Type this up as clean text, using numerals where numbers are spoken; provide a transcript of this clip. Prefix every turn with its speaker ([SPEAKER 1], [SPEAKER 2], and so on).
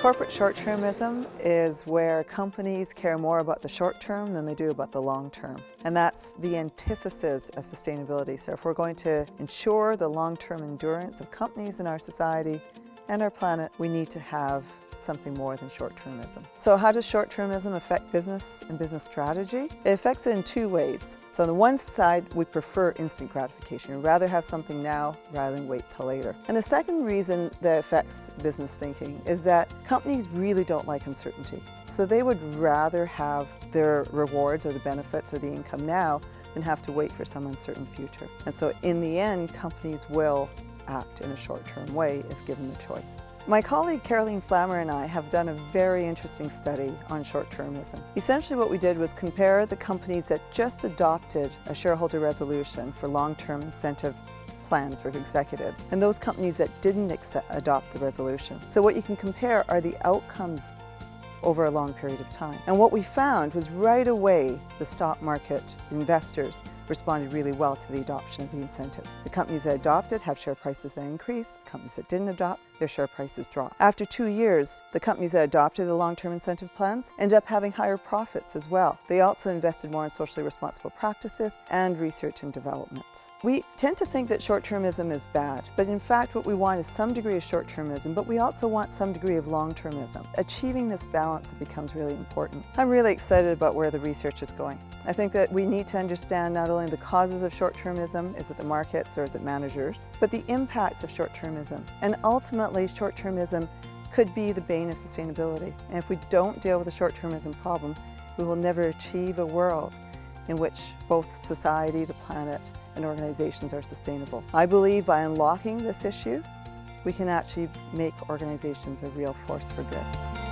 [SPEAKER 1] Corporate short-termism is where companies care more about the short term than they do about the long term. And that's the antithesis of sustainability. So if we're going to ensure the long-term endurance of companies in our society and our planet, we need to have something more than short-termism. So how does short-termism affect business and business strategy? It affects it in two ways. So on the one side, we prefer instant gratification. We'd rather have something now rather than wait till later. And the second reason that affects business thinking is that companies really don't like uncertainty. So they would rather have their rewards or the benefits or the income now than have to wait for some uncertain future. And so in the end, companies will act in a short-term way if given the choice. My colleague Caroline Flammer and I have done a very interesting study on short-termism. Essentially what we did was compare the companies that just adopted a shareholder resolution for long-term incentive plans for executives and those companies that didn't adopt the resolution. So what you can compare are the outcomes over a long period of time. And what we found was right away the stock market investors responded really well to the adoption of the incentives. The companies that adopted have share prices that increase. Companies that didn't adopt, their share prices drop. After 2 years, the companies that adopted the long-term incentive plans ended up having higher profits as well. They also invested more in socially responsible practices and research and development. We tend to think that short-termism is bad, but in fact what we want is some degree of short-termism, but we also want some degree of long-termism. Achieving this balance becomes really important. I'm really excited about where the research is going. I think that we need to understand not only the causes of short-termism, is it the markets or is it managers, but the impacts of short-termism. And ultimately, short-termism could be the bane of sustainability. And if we don't deal with the short-termism problem, we will never achieve a world in which both society, the planet, and organizations are sustainable. I believe by unlocking this issue, we can actually make organizations a real force for good.